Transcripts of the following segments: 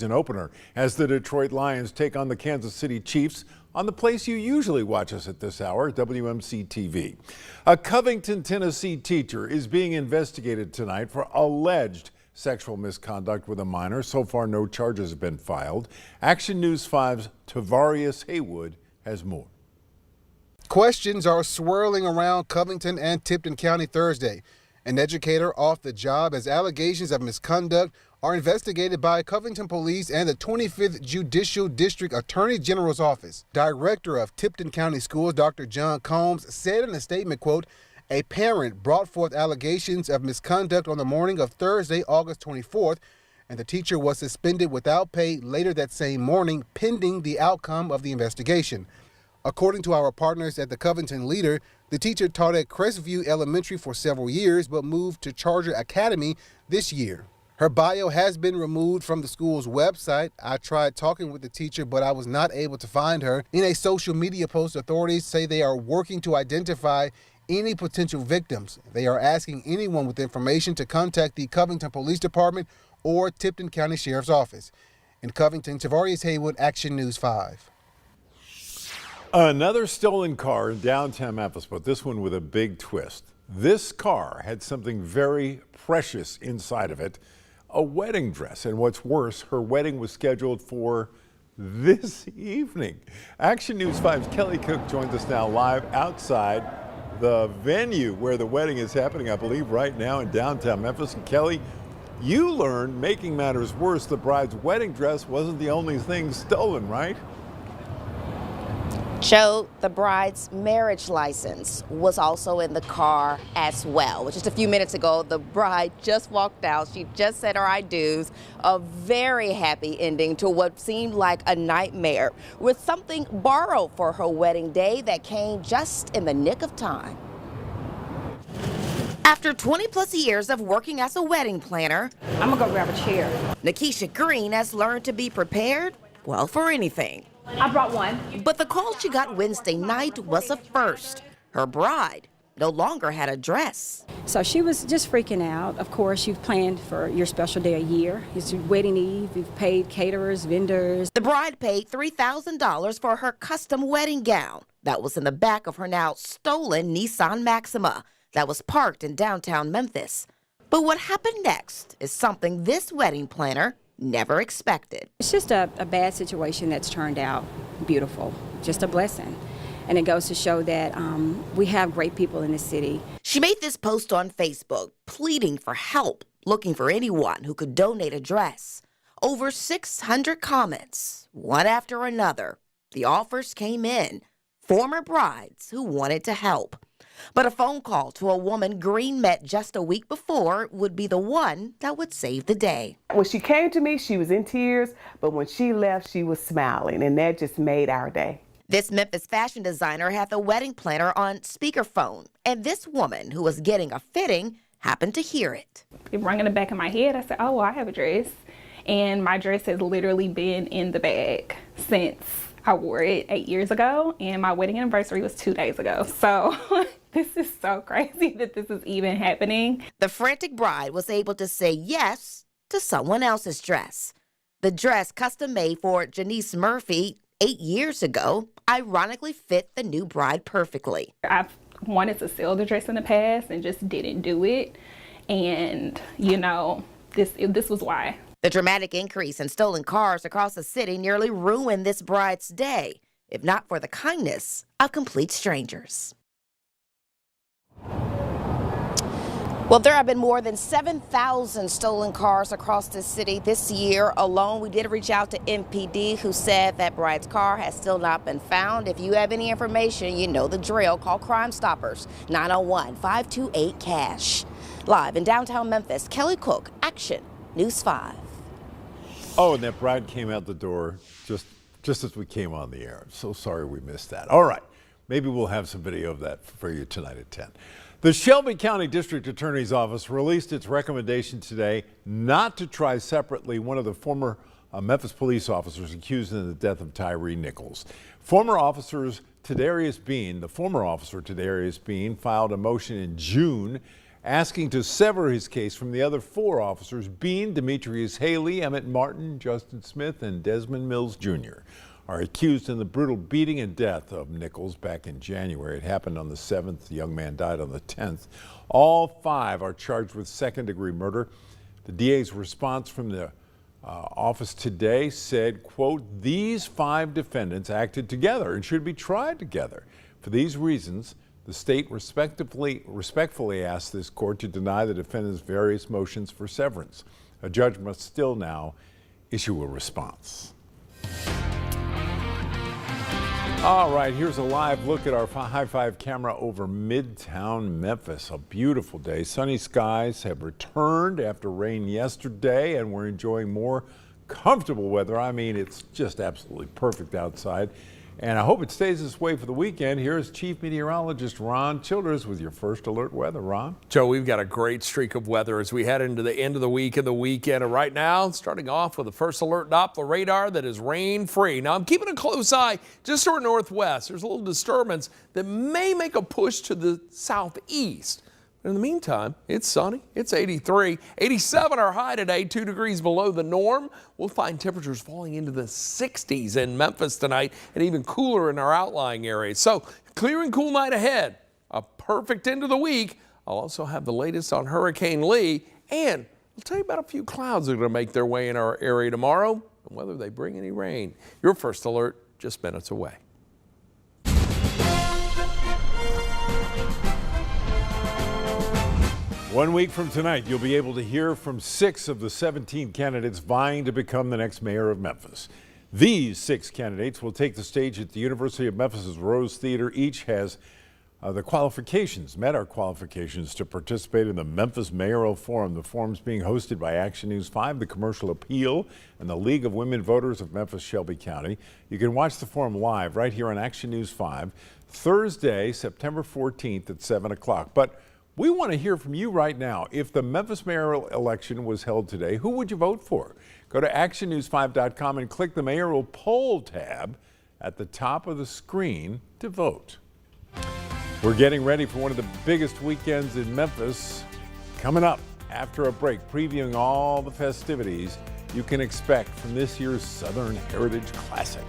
An opener as the Detroit Lions take on the Kansas City Chiefs on the place you usually watch us at this hour, WMC TV. A Covington, Tennessee teacher is being investigated tonight for alleged sexual misconduct with a minor. So far, no charges have been filed. Action News 5's Tavarius Haywood has more. Questions are swirling around Covington and Tipton County Thursday. An educator off the job as allegations of misconduct are investigated by Covington Police and the 25th Judicial District Attorney General's Office. Director of Tipton County Schools, Dr. John Combs, said in a statement, quote, "A parent brought forth allegations of misconduct on the morning of Thursday, August 24th, and the teacher was suspended without pay later that same morning, pending the outcome of the investigation." According to our partners at the Covington Leader, the teacher taught at Crestview Elementary for several years, but moved to Charter Academy this year. Her bio has been removed from the school's website. I tried talking with the teacher, but I was not able to find her. In a social media post, authorities say they are working to identify any potential victims. They are asking anyone with information to contact the Covington Police Department or Tipton County Sheriff's Office. In Covington, Tavarius Haywood, Action News 5. Another stolen car in downtown Memphis, but this one with a big twist. This car had something very precious inside of it, a wedding dress. And what's worse, her wedding was scheduled for this evening. Action News 5's Kelly Cook joins us now live outside the venue where the wedding is happening, I believe right now in downtown Memphis. And Kelly, you learned, making matters worse, the bride's wedding dress wasn't the only thing stolen, right? Joe, the bride's marriage license was also in the car as well. Just a few minutes ago, the bride just walked out. She just said her I do's. A very happy ending to what seemed like a nightmare, with something borrowed for her wedding day that came just in the nick of time. After 20+ years of working as a wedding planner, I'm gonna go grab a chair. Nikisha Green has learned to be prepared, well, for anything. I brought one. But the call she got Wednesday night was a first. Her bride no longer had a dress. So she was just freaking out. Of course, you've planned for your special day a year. It's your wedding eve. You've paid caterers, vendors. The bride paid $3,000 for her custom wedding gown that was in the back of her now stolen Nissan Maxima that was parked in downtown Memphis. But what happened next is something this wedding planner never expected. It's just a bad situation that's turned out beautiful, just a blessing. And it goes to show that we have great people in the city. She made this post on Facebook, pleading for help, looking for anyone who could donate a dress. Over 600 comments, one after another. The offers came in, former brides who wanted to help. But a phone call to a woman Green met just a week before would be the one that would save the day. When she came to me, she was in tears, but when she left, she was smiling, and that just made our day. This Memphis fashion designer had the wedding planner on speakerphone, and this woman who was getting a fitting happened to hear it. It rang in the back of my head. I said, oh, well, I have a dress. And my dress has literally been in the bag since I wore it 8 years ago, and my wedding anniversary was 2 days ago. So this is so crazy that this is even happening. The frantic bride was able to say yes to someone else's dress. The dress, custom made for Janice Murphy 8 years ago, ironically fit the new bride perfectly. I've wanted to sell the dress in the past and just didn't do it. And, you know, this was why. The dramatic increase in stolen cars across the city nearly ruined this bride's day, if not for the kindness of complete strangers. Well, there have been more than 7,000 stolen cars across the city this year alone. We did reach out to MPD, who said that bride's car has still not been found. If you have any information, you know the drill. Call Crime Stoppers, 901-528-CASH. Live in downtown Memphis, Kelly Cook, Action News 5. Oh, and that bride came out the door just as we came on the air. I'm so sorry we missed that. All right, maybe we'll have some video of that for you tonight at 10. The Shelby County District Attorney's Office released its recommendation today not to try separately one of the former Memphis police officers accused in the death of Tyre Nichols. The former officer Tadarius Bean filed a motion in June asking to sever his case from the other 4 officers: Bean, Demetrius Haley, Emmett Martin, Justin Smith, and Desmond Mills Jr. are accused in the brutal beating and death of Nichols back in January. It happened on the 7th. The young man died on the 10th. All 5 are charged with second-degree murder. The DA's response from the office today said, quote, "These 5 defendants acted together and should be tried together. For these reasons, the state respectfully asks this court to deny the defendants' various motions for severance. A judge must still now issue a response." All right, here's a live look at our High 5 camera over Midtown Memphis. A beautiful day. Sunny skies have returned after rain yesterday, and we're enjoying more comfortable weather. I mean, it's just absolutely perfect outside. And I hope it stays this way for the weekend. Here's Chief Meteorologist Ron Childers with your first alert weather. Ron? Joe, we've got a great streak of weather as we head into the end of the week and the weekend. And right now, starting off with the first alert Doppler radar that is rain-free. Now, I'm keeping a close eye just to our northwest. There's a little disturbance that may make a push to the southeast. In the meantime, it's sunny. It's 83. 87 our high today, 2 degrees below the norm. We'll find temperatures falling into the 60s in Memphis tonight and even cooler in our outlying areas. So, clear and cool night ahead. A perfect end of the week. I'll also have the latest on Hurricane Lee, and I'll tell you about a few clouds that are going to make their way in our area tomorrow and whether they bring any rain. Your first alert just minutes away. One week from tonight, you'll be able to hear from 6 of the 17 candidates vying to become the next mayor of Memphis. These 6 candidates will take the stage at the University of Memphis's Rose Theater. Each has met our qualifications to participate in the Memphis Mayoral Forum. The forum's being hosted by Action News 5, the Commercial Appeal, and the League of Women Voters of Memphis-Shelby County. You can watch the forum live right here on Action News 5, Thursday, September 14th at 7 o'clock. But we want to hear from you right now. If the Memphis mayoral election was held today, who would you vote for? Go to actionnews5.com and click the mayoral poll tab at the top of the screen to vote. We're getting ready for one of the biggest weekends in Memphis. Coming up after a break, previewing all the festivities you can expect from this year's Southern Heritage Classic.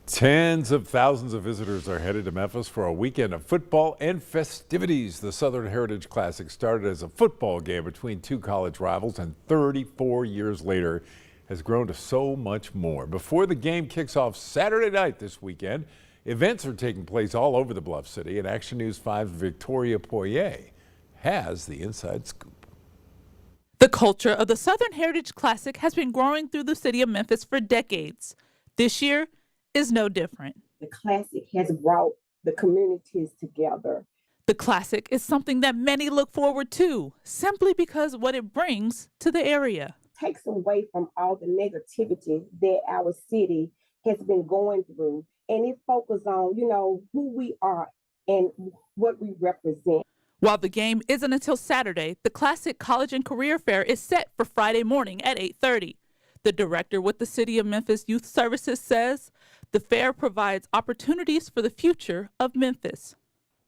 Tens of thousands of visitors are headed to Memphis for a weekend of football and festivities. The Southern Heritage Classic started as a football game between 2 college rivals, and 34 years later has grown to so much more. Before the game kicks off Saturday night this weekend, events are taking place all over the Bluff City, and Action News 5's Victoria Poirier has the inside scoop. The culture of the Southern Heritage Classic has been growing through the city of Memphis for decades. This year is no different. The Classic has brought the communities together. The Classic is something that many look forward to, simply because what it brings to the area. Takes away from all the negativity that our city has been going through, and it focuses on, who we are and what we represent. While the game isn't until Saturday, the Classic College and Career Fair is set for Friday morning at 8:30. The director with the City of Memphis Youth Services says the fair provides opportunities for the future of Memphis.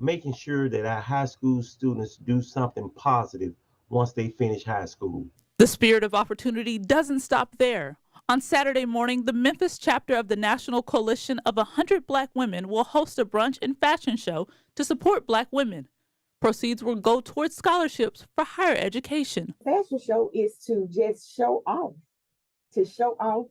Making sure that our high school students do something positive once they finish high school. The spirit of opportunity doesn't stop there. On Saturday morning, the Memphis chapter of the National Coalition of 100 Black Women will host a brunch and fashion show to support Black women. Proceeds will go towards scholarships for higher education. Fashion show is to just show off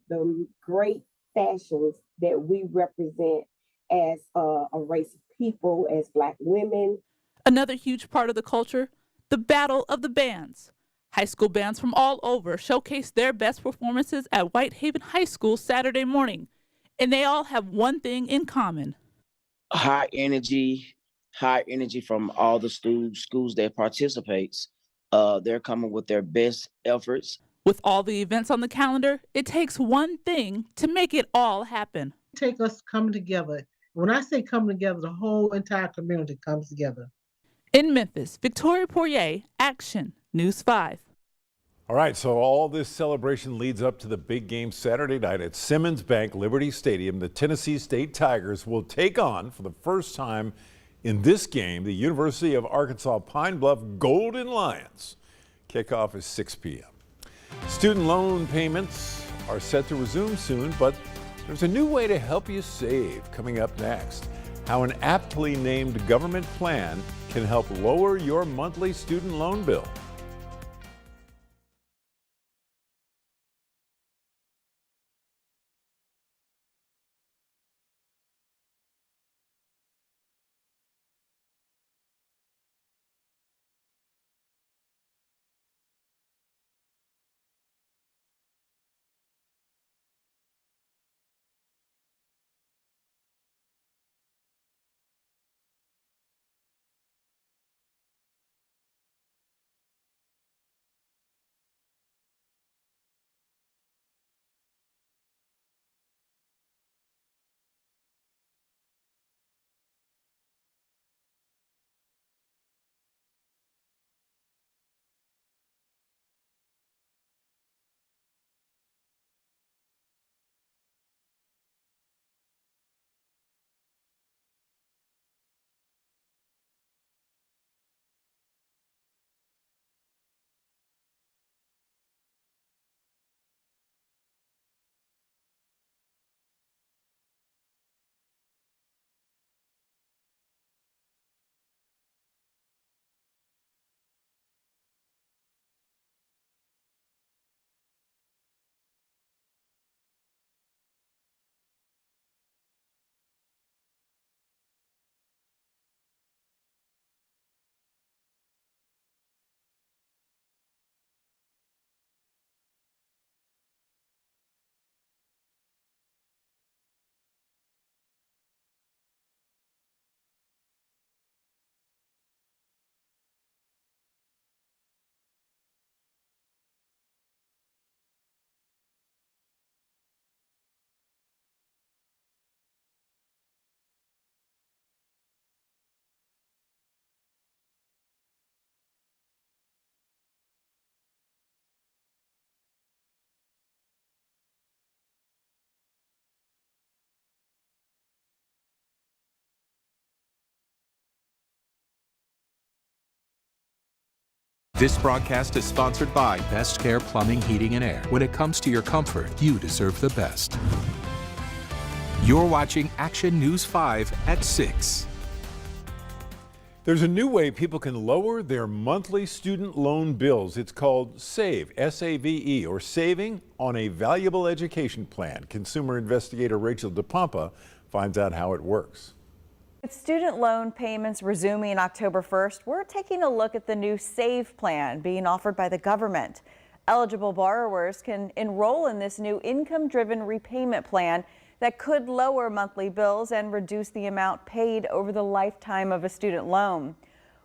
the great fashions that we represent as a race of people, as Black women. Another huge part of the culture, the Battle of the Bands. High school bands from all over showcase their best performances at Whitehaven High School Saturday morning, and they all have one thing in common. High energy from all the schools that participates. They're coming with their best efforts. With all the events on the calendar, it takes one thing to make it all happen. Take us coming together. When I say coming together, the whole entire community comes together. In Memphis, Victoria Poirier, Action News 5. All right, so all this celebration leads up to the big game Saturday night at Simmons Bank Liberty Stadium. The Tennessee State Tigers will take on, for the first time in this game, the University of Arkansas Pine Bluff Golden Lions. Kickoff is 6 p.m. Student loan payments are set to resume soon, but there's a new way to help you save coming up next. How an aptly named government plan can help lower your monthly student loan bill. This broadcast is sponsored by Best Care Plumbing, Heating, and Air. When it comes to your comfort, you deserve the best. You're watching Action News 5 at 6. There's a new way people can lower their monthly student loan bills. It's called SAVE, S-A-V-E, or Saving on a Valuable Education Plan. Consumer investigator Rachel DePompa finds out how it works. With student loan payments resuming October 1st, we're taking a look at the new SAVE plan being offered by the government. Eligible borrowers can enroll in this new income-driven repayment plan that could lower monthly bills and reduce the amount paid over the lifetime of a student loan.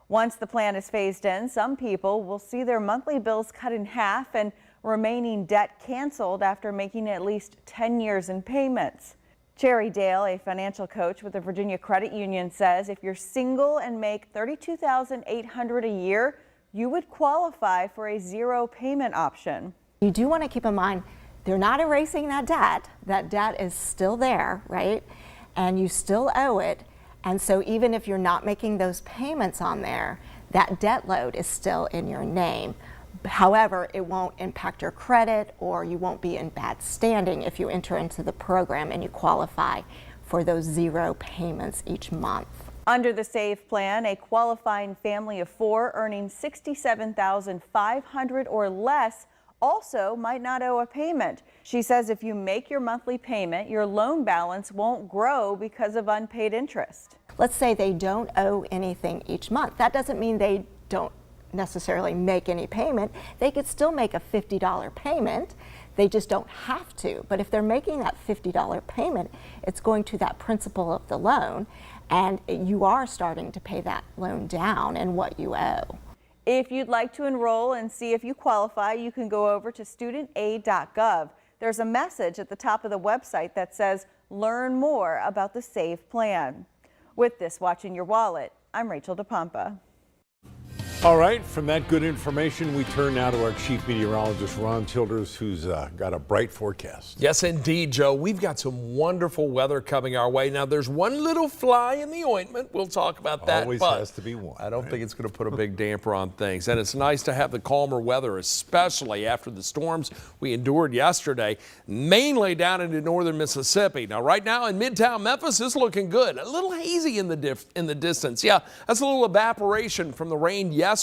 Once the plan is phased in, some people will see their monthly bills cut in half and remaining debt canceled after making at least 10 years in payments. Cherry Dale, a financial coach with the Virginia Credit Union, says if you're single and make $32,800 a year, you would qualify for a zero payment option. You do want to keep in mind they're not erasing that debt. That debt is still there, right? And you still owe it. And so even if you're not making those payments on there, that debt load is still in your name. However, it won't impact your credit, or you won't be in bad standing if you enter into the program and you qualify for those zero payments each month. Under the SAVE plan, a qualifying family of 4 earning $67,500 or less also might not owe a payment. She says if you make your monthly payment, your loan balance won't grow because of unpaid interest. Let's say they don't owe anything each month. That doesn't mean they don't necessarily make any payment. They could still make a $50 payment. They just don't have to. But if they're making that $50 payment, it's going to that principal of the loan, and you are starting to pay that loan down and what you owe. If you'd like to enroll and see if you qualify, you can go over to studentaid.gov. There's a message at the top of the website that says, learn more about the SAVE plan. With this, Watching Your Wallet, I'm Rachel DePompa. All right, from that good information, we turn now to our chief meteorologist, Ron Childers, who's got a bright forecast. Yes, indeed, Joe. We've got some wonderful weather coming our way. Now, there's one little fly in the ointment. We'll talk about that. Always but has to be one. I don't think it's going to put a big damper on things. And it's nice to have the calmer weather, especially after the storms we endured yesterday, mainly down into northern Mississippi. Now, right now in Midtown Memphis, it's looking good. A little hazy in the distance. Yeah, that's a little evaporation from the rain yesterday,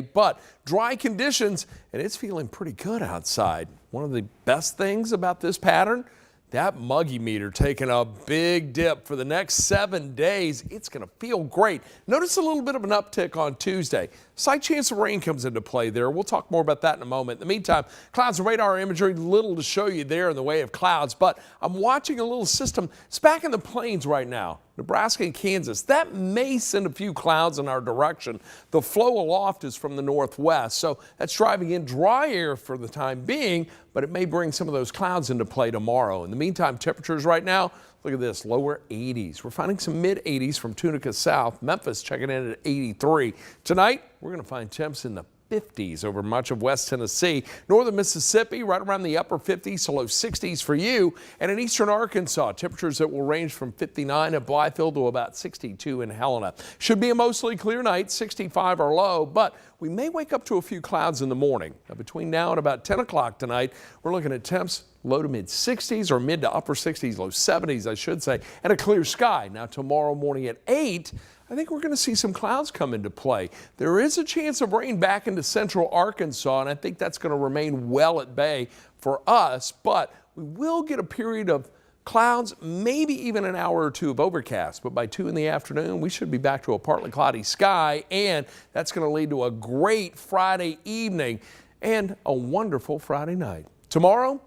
but dry conditions, and it's feeling pretty good outside. One of the best things about this pattern, that muggy meter taking a big dip for the next 7 days. It's going to feel great. Notice a little bit of an uptick on Tuesday. Slight chance of rain comes into play there. We'll talk more about that in a moment. In the meantime, clouds and radar imagery, little to show you there in the way of clouds, but I'm watching a little system. It's back in the plains right now, Nebraska and Kansas. That may send a few clouds in our direction. The flow aloft is from the northwest, so that's driving in dry air for the time being, but it may bring some of those clouds into play tomorrow. In the meantime, temperatures right now, look at this, lower 80s. We're finding some mid 80s from Tunica south. Memphis checking in at 83. Tonight, we're going to find temps in the 50s over much of West Tennessee. Northern Mississippi, right around the upper 50s to low 60s for you. And in eastern Arkansas, temperatures that will range from 59 at Blythefield to about 62 in Helena. Should be a mostly clear night, 65 or low, but we may wake up to a few clouds in the morning. Now, between now and about 10 o'clock tonight, we're looking at temps low to mid 60s or mid to upper 60s, low 70s, I should say, and a clear sky. Now, tomorrow morning at 8, I think we're going to see some clouds come into play. There is a chance of rain back into central Arkansas, and I think that's going to remain well at bay for us, but we will get a period of clouds, maybe even an hour or two of overcast, but by 2 in the afternoon, we should be back to a partly cloudy sky, and that's going to lead to a great Friday evening and a wonderful Friday night. Tomorrow,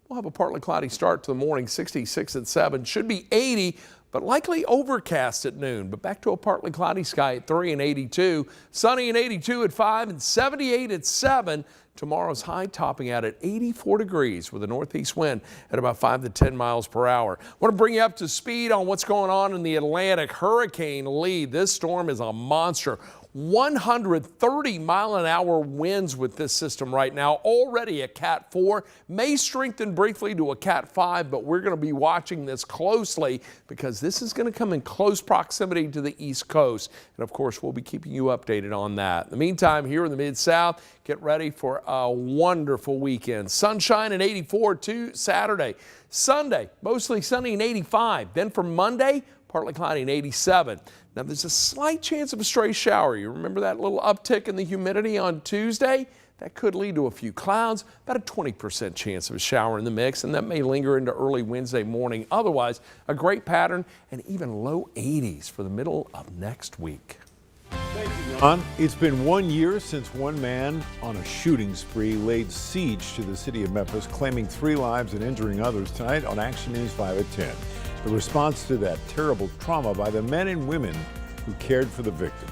we'll have a partly cloudy start to the morning, 66 at 7, should be 80, but likely overcast at noon, but back to a partly cloudy sky at 3 and 82, sunny and 82 at 5 and 78 at 7. Tomorrow's high topping out at 84 degrees with a northeast wind at about 5 to 10 miles per hour. I want to bring you up to speed on what's going on in the Atlantic. Hurricane Lee, this storm is a monster. 130-mile-an-hour winds with this system right now, already a Cat 4, may strengthen briefly to a Cat 5, but we're going to be watching this closely because this is going to come in close proximity to the East Coast. And of course, we'll be keeping you updated on that. In the meantime, here in the Mid-South, get ready for a wonderful weekend. Sunshine and 84 to Saturday. Sunday, mostly sunny and 85. Then for Monday, partly cloudy and 87. Now, there's a slight chance of a stray shower. You remember that little uptick in the humidity on Tuesday? That could lead to a few clouds, about a 20% chance of a shower in the mix, and that may linger into early Wednesday morning. Otherwise, a great pattern and even low 80s for the middle of next week. Thank you, Ron. It's been 1 year since one man on a shooting spree laid siege to the city of Memphis, claiming 3 lives and injuring others. Tonight on Action News 5 at 10. The response to that terrible trauma by the men and women who cared for the victims.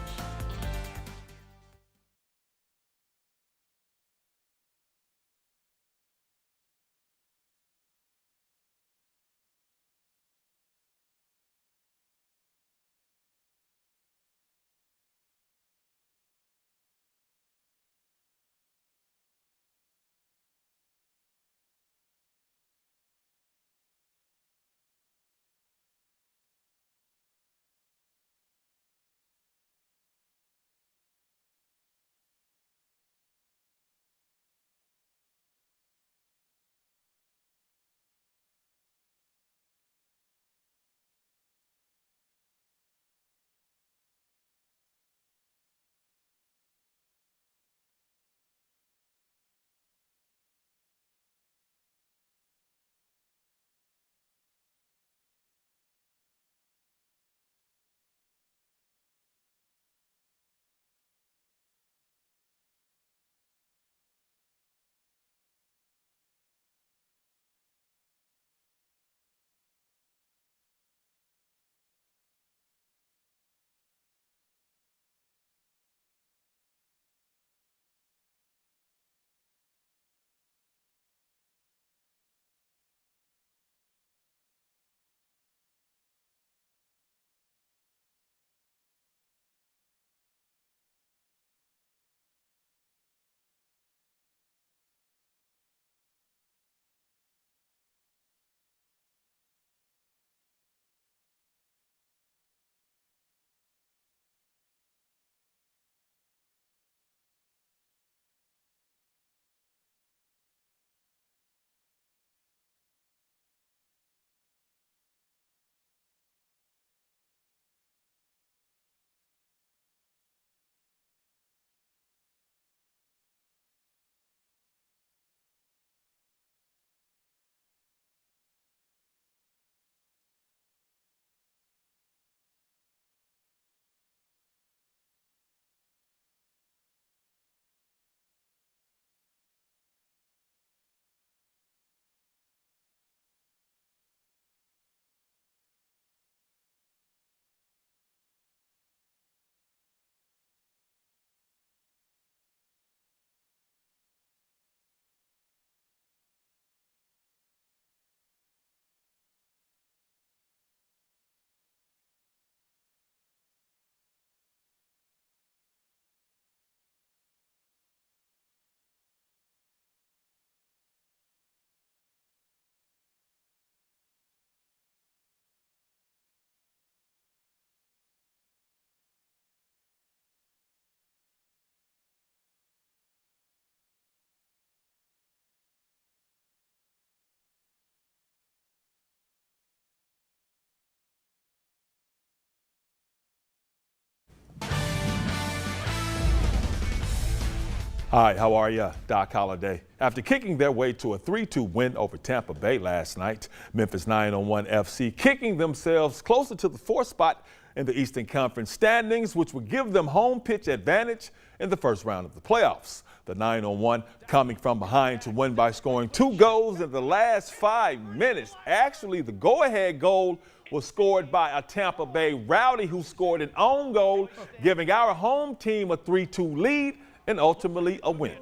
Hi, how are you? Doc Holliday. After kicking their way to a 3-2 win over Tampa Bay last night, Memphis 9-1 FC kicking themselves closer to the 4th spot in the Eastern Conference standings, which would give them home pitch advantage in the first round of the playoffs. The 9-1 coming from behind to win by scoring 2 goals in the last 5 minutes. Actually, the go-ahead goal was scored by a Tampa Bay rowdy who scored an own goal, giving our home team a 3-2 lead and ultimately a win.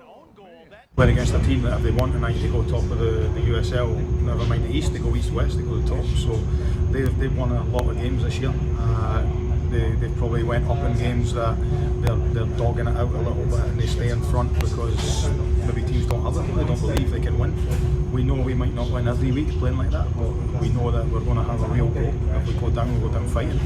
Playing against a team that if they want tonight they go top of the USL, never mind the East, they go East-West, they go to the top. So they've won a lot of games this year. They probably went up in games that they're dogging it out a little bit and they stay in front because maybe teams don't have it, they don't believe they can win. We know we might not win every week playing like that, but we know that we're going to have a real go. If we go down, we'll go down fighting.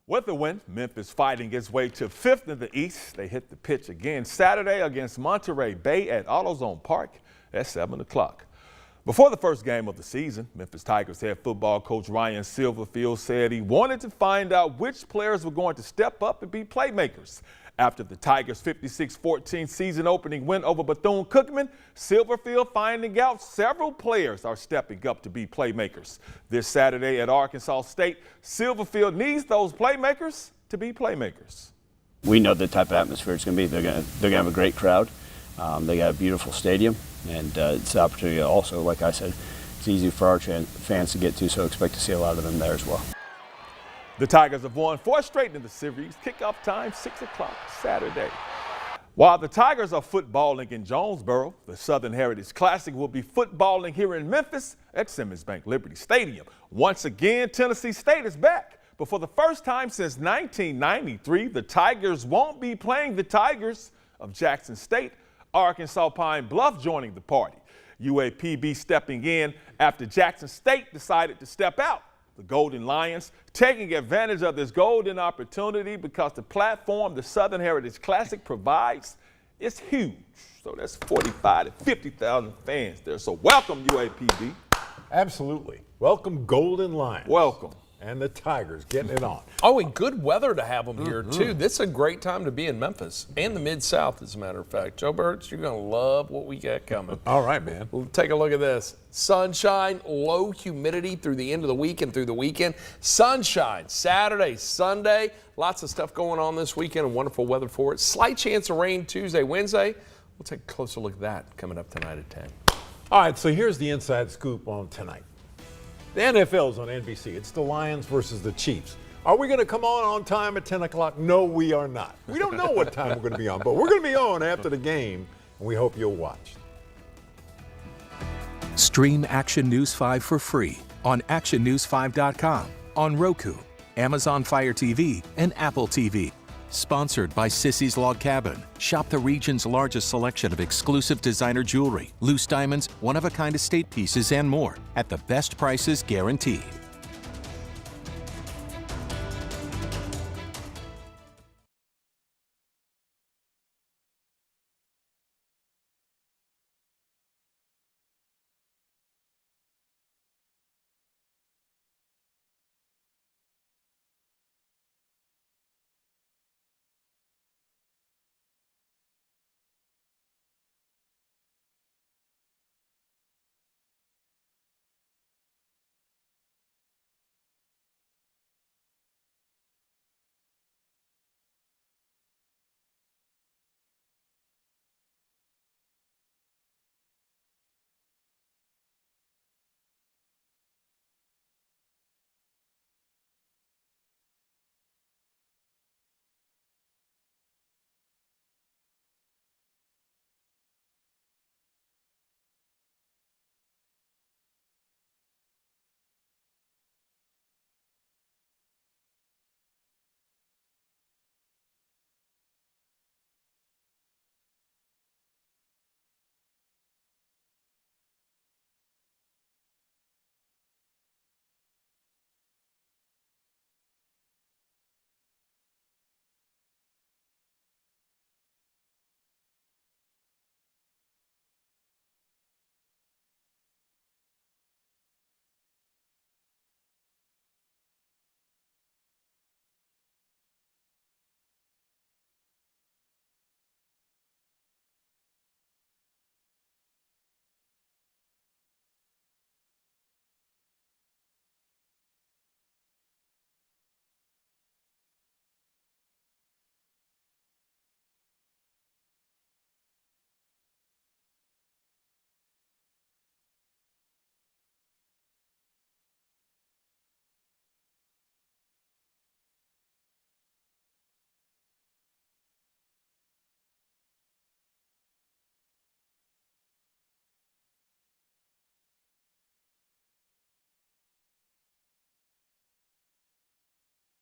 With the win, Memphis fighting its way to 5th in the East. They hit the pitch again Saturday against Monterey Bay at AutoZone Park at 7 o'clock. Before the first game of the season, Memphis Tigers head football coach Ryan Silverfield said he wanted to find out which players were going to step up and be playmakers. After the Tigers' 56-14 season opening win over Bethune-Cookman, Silverfield finding out several players are stepping up to be playmakers. This Saturday at Arkansas State, Silverfield needs those playmakers to be playmakers. We know the type of atmosphere it's going to be. They're going to have a great crowd. They got a beautiful stadium, and it's an opportunity also, like I said, it's easy for our fans to get to, so expect to see a lot of them there as well. The Tigers have won 4 straight in the series. Kickoff time 6 o'clock Saturday. While the Tigers are footballing in Jonesboro, the Southern Heritage Classic will be footballing here in Memphis at Simmons Bank Liberty Stadium. Once again, Tennessee State is back. But for the first time since 1993, the Tigers won't be playing the Tigers of Jackson State. Arkansas Pine Bluff joining the party. UAPB stepping in after Jackson State decided to step out. The Golden Lions taking advantage of this golden opportunity because the platform the Southern Heritage Classic provides is huge. So that's 45 to 50,000 fans there. So welcome, UAPB. Absolutely. Welcome, Golden Lions. Welcome. And the Tigers getting it on. Oh, and good weather to have them here, too. This is a great time to be in Memphis and the Mid-South, as a matter of fact. Joe Burks, you're going to love what we got coming. All right, man. We'll take a look at this. Sunshine, low humidity through the end of the week and through the weekend. Sunshine, Saturday, Sunday. Lots of stuff going on this weekend and wonderful weather for it. Slight chance of rain Tuesday, Wednesday. We'll take a closer look at that coming up tonight at 10. All right, so here's the inside scoop on tonight. The NFL's on NBC. It's the Lions versus the Chiefs. Are we going to come on time at 10 o'clock? No, we are not. We don't know what time we're going to be on, but we're going to be on after the game, and we hope you'll watch. Stream Action News 5 for free on actionnews5.com, on Roku, Amazon Fire TV, and Apple TV. Sponsored by Sissy's Log Cabin. Shop the region's largest selection of exclusive designer jewelry, loose diamonds, one-of-a-kind estate pieces, and more at the best prices guaranteed.